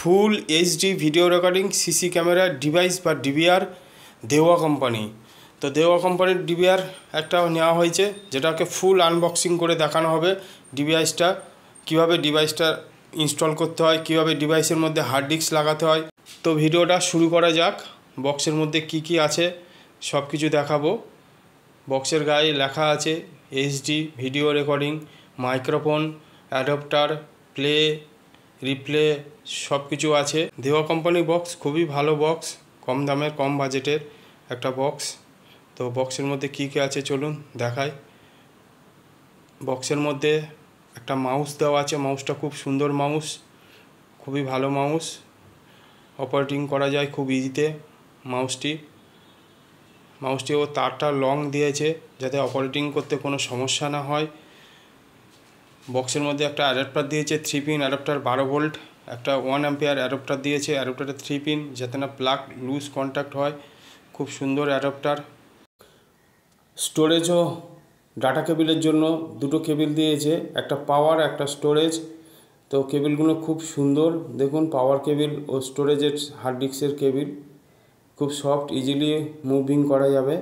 Full HD video recording CC camera device বা DVR দেওয়া company. তো দেওয়া কোম্পানির ডিভিআর একটা নেওয়া হয়েছে, যেটাকে ফুল আনবক্সিং করে দেখানো হবে। ডিভাইসটা কীভাবে ডিভাইসটা ইনস্টল করতে হয়, কীভাবে ডিভাইসের মধ্যে হার্ড ডিস্ক লাগাতে হয়। তো ভিডিওটা শুরু করা যাক। বক্সের মধ্যে কি কি আছে সব কিছু দেখাবো। বক্সের গায়ে লেখা আছে HD video recording, microphone, adapter, play, replay সব কিছু আছে। দেওয়া কোম্পানির বক্স খুবই ভালো বক্স, কম দামের কম বাজেটের একটা বক্স। তো বক্সের মধ্যে কী কী আছে চলুন দেখাই। বক্সের মধ্যে একটা মাউস দেওয়া আছে, মাউসটা খুব সুন্দর মাউস, খুবই ভালো মাউস, অপারেটিং করা যায় খুব ইজিতে। মাউসটি ও তারটা লং দিয়েছে যাতে অপারেটিং করতে কোনো সমস্যা না হয়। বক্সের মধ্যে একটা অ্যাডাপ্টার দিয়েছে, 3 পিন অ্যাডাপ্টার 12 ভোল্ট, একটা 1 অ্যাম্পিয়ার অ্যাডাপ্টার দিয়েছে। অ্যাডাপ্টারে 3 পিন যাতে না প্লাগ লুজ কন্ট্যাক্ট হয়, খুব সুন্দর অ্যাডাপ্টার। স্টোরেজ ও ডাটা কেবিলের জন্য দুটো কেবিল দিয়েছে, একটা পাওয়ার একটা স্টোরেজ। তো কেবিলগুলো খুব সুন্দর, দেখুন পাওয়ার কেবিল ও স্টোরেজের হার্ড ডিস্কের কেবিল খুব সফট, ইজিলি মুভিং করা যাবে।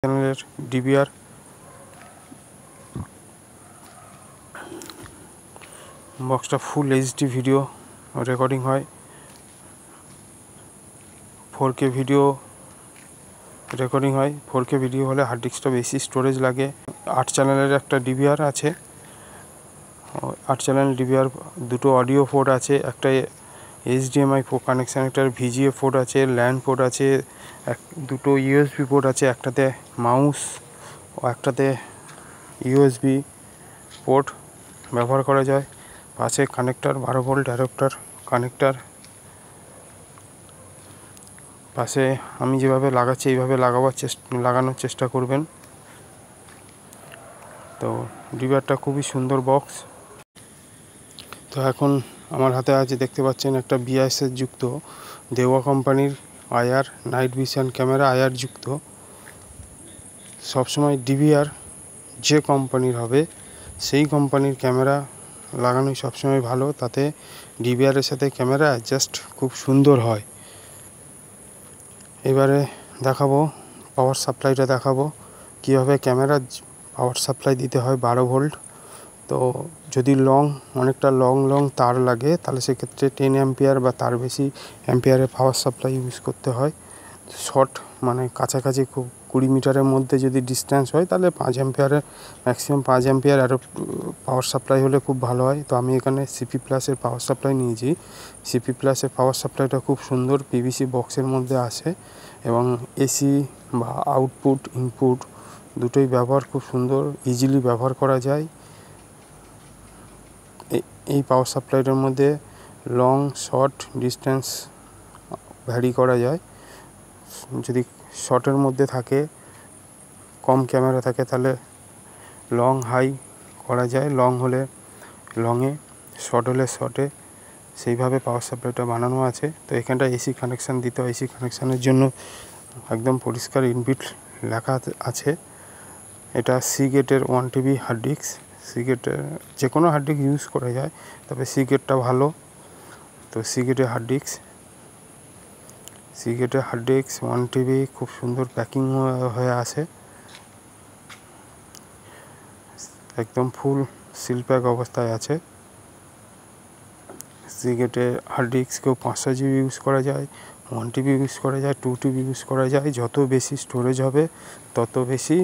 চ্যানেলের ডিভিআর বক্সটা ফুল এইচডি ভিডিও রেকর্ডিং হয়, 4K ভিডিও রেকর্ডিং হয়। 4K ভিডিও হলে হার্ড ডিস্কটা বেশি স্টোরেজ লাগে। 8 চ্যানেলের একটা ডিভিআর আছে, 8 চ্যানেল ডিভিআর, দুটো অডিও পোর্ট আছে, একটা HDMI কানেকশান, একটা VGA পোর্ট আছে, ল্যান্ড পোর্ট আছে, দুটো USB পোর্ট আছে, একটাতে মাউস ও একটাতে USB পোর্ট ব্যবহার করা যায়। পাশে কানেক্টার 12 ভোল্ট অ্যাডাপ্টার কানেক্টার। পাশে আমি যেভাবে লাগাচ্ছি এইভাবে লাগানোর চেষ্টা করবেন। তো ডিভিআরটা খুবই সুন্দর বক্স। তো এখন আমার হাতে আছে, দেখতে পাচ্ছেন একটা BIS-এর যুক্ত দেওয়া কোম্পানির IR night vision camera IR যুক্ত। সবসময় ডিভিআর যে কোম্পানির হবে সেই কোম্পানির ক্যামেরা লাগানোই সবসময় ভালো, তাতে ডিভিআরের সাথে ক্যামেরা অ্যাডজাস্ট খুব সুন্দর হয়। এবারে দেখাবো পাওয়ার সাপ্লাইটা দেখাবো, কীভাবে ক্যামেরার পাওয়ার সাপ্লাই দিতে হয় 12 ভোল্ট। তো যদি অনেকটা লং তার লাগে তাহলে সেক্ষেত্রে 10 অ্যাম্পিয়ার বা তার বেশি অ্যাম্পিয়ারের পাওয়ার সাপ্লাই ইউজ করতে হয়। শর্ট মানে কাছাকাছি খুব 20 মিটারের মধ্যে যদি ডিস্ট্যান্স হয় তাহলে 5 অ্যাম্পিয়ারের ম্যাক্সিমাম 5 অ্যাম্পিয়ার আরও পাওয়ার সাপ্লাই হলে খুব ভালো হয়। তো আমি এখানে CP প্লাসের পাওয়ার সাপ্লাই নিয়েছি। CP প্লাসের পাওয়ার সাপ্লাইটা খুব সুন্দর, PVC বক্সের মধ্যে আসে এবং AC বা আউটপুট ইনপুট দুটোই ব্যবহার খুব সুন্দর, ইজিলি ব্যবহার করা যায়। এই পাওয়ার সাপ্লাইটার মধ্যে লং শর্ট ডিস্ট্যান্স ভ্যারি করা যায়। যদি শর্টের মধ্যে থাকে, কম ক্যামেরা থাকে, তাহলে লং হাই করা যায়, লং হলে লংয়ে, শর্ট হলে শর্টে, সেইভাবে পাওয়ার সাপ্লাইটা বানানো আছে। তো এখানটা AC কানেকশান দিতে হয়, AC কানেকশানের জন্য একদম পরিষ্কার ইনবিল্ট লেখা আছে। এটা সিগেটের 1 TB হার্ড ডিস্ক। সিগেটের যে কোনো হার্ড ডিস্ক ইউজ করা যায়, তবে সিগেটটা ভালো। তো সিগেটের হার্ড ডিস্ক 1 TB খুব সুন্দর প্যাকিং হয়ে আসে, একদম ফুল সিল প্যাক অবস্থায় আছে। সিগেটের হার্ড ডিস্কেও 500 GB ইউজ করা যায়, 1 TB ইউজ করা যায়, 2 TB ইউজ করা যায়। যত বেশি স্টোরেজ হবে তত বেশি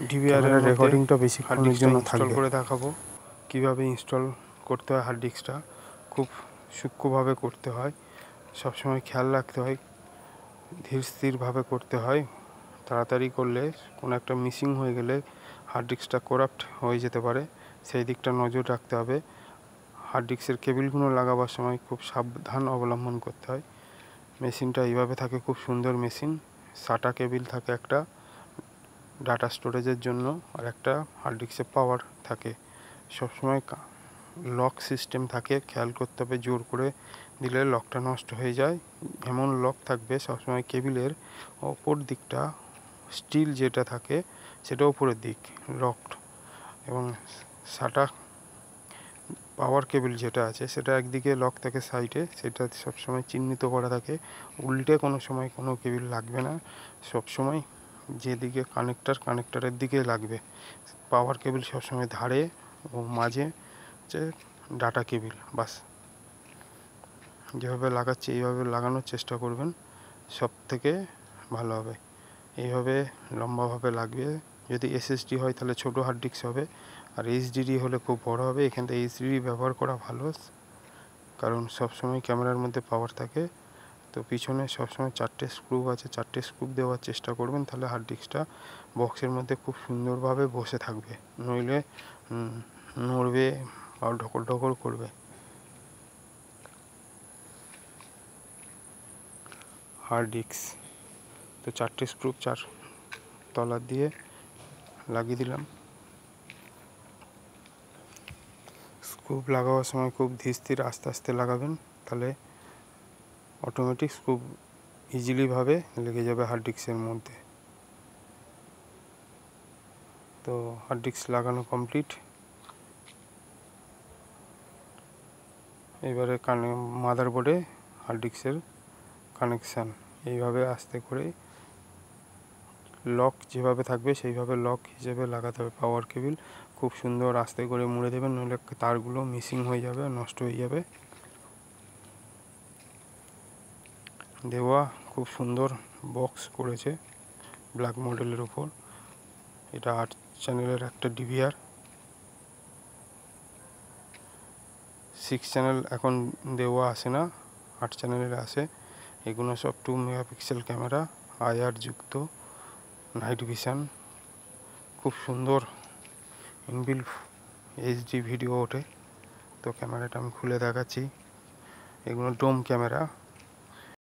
ডিভিআরের রেকর্ডিংটা বেশিক্ষণের জন্য থাকবে। করে দেখাবো কীভাবে ইনস্টল করতে হয়। হার্ড ডিস্কটা খুব সূক্ষ্মভাবে করতে হয়, সবসময় খেয়াল রাখতে হয়, ধীর স্থিরভাবে করতে হয়। তাড়াতাড়ি করলে কোনো একটা মিসিং হয়ে গেলে হার্ড ডিস্কটা করাপ্ট হয়ে যেতে পারে, সেই দিকটা নজর রাখতে হবে। হার্ড ডিস্কের কেবিলগুলো লাগাবার সময় খুব সাবধান অবলম্বন করতে হয়। মেশিনটা এইভাবে থাকে, খুব সুন্দর মেশিন। SATA কেবিল থাকে একটা ডাটা স্টোরেজের জন্য, আর একটা হার্ড ডিস্কে পাওয়ার থাকে। সবসময় লক সিস্টেম থাকে, খেয়াল করতে হবে, জোর করে দিলে লকটা নষ্ট হয়ে যায়। এমন লক থাকবে সবসময় কেবিলের অপর দিকটা, স্টিল যেটা থাকে সেটা উপরের দিক লকড, এবং SATA পাওয়ার কেবল যেটা আছে সেটা একদিকে লক থাকে সাইডে, সেটা সবসময় চিহ্নিত করা থাকে। উল্টে কোনো সময় কোনো কেবল লাগবে না, সবসময় যেদিকে কানেক্টারের দিকে লাগবে। পাওয়ার কেবল সবসময় ধারে ও মাঝে হচ্ছে ডাটা কেবল, বাস। যেভাবে লাগাচ্ছি এইভাবে লাগানোর চেষ্টা করবেন, সব থেকে ভালো হবে। এইভাবে লম্বাভাবে লাগবে। যদি এসএসডি হয় তাহলে ছোটো হার্ড ডিস্ক হবে, আর এইচডিডি হলে খুব বড় হবে। এখান থেকে এইচডিডি ব্যবহার করা ভালো, কারণ সবসময় ক্যামেরার মধ্যে পাওয়ার থাকে। তো পিছনে সবসময় 4টে স্ক্রু আছে, 4টে স্ক্রু দেওয়ার চেষ্টা করবেন, তাহলে হার্ড ডিস্কটা বক্সের মধ্যে খুব সুন্দরভাবে বসে থাকবে, নইলে নড়বে বা ঢকল ঢকল করবে। হার্ড ডিস্ক তো 4টে স্ক্রু 4 তলা দিয়ে লাগিয়ে দিলাম। স্ক্রু লাগাবার সময় খুব ধীর স্থির আস্তে আস্তে লাগাবেন, তাহলে অটোমেটিক স্ক্রু ইজিলিভাবে লেগে যাবে হার্ড ডিস্কের মধ্যে। তো হার্ড ডিস্ক লাগানো কমপ্লিট। এবারে মাদারবোর্ডে হার্ড ডিস্কের কানেকশান এইভাবে আস্তে করে লক যেভাবে থাকবে সেইভাবে লক হিসেবে লাগাতে হবে। পাওয়ার কেবল খুব সুন্দর আস্তে করে মুড়ে দেবেন, নইলে তারগুলো মিসিং হয়ে যাবে, নষ্ট হয়ে যাবে। দেওয়া খুব সুন্দর বক্স করেছে ব্ল্যাক মডেলের উপর। এটা 8 চ্যানেলের একটা ডিভিআর। 6 চ্যানেল এখন দেওয়া আসে না, 8 চ্যানেলের আসে। এগুলো সব 2 মেগাপিক্সেল ক্যামেরা, আইআর যুক্ত, নাইট ভিশন, খুব সুন্দর ইনবিল্ট এইচডি ভিডিও ওঠে। তো ক্যামেরাটা আমি খুলে দেখাচ্ছি। এগুলো ডোম ক্যামেরা,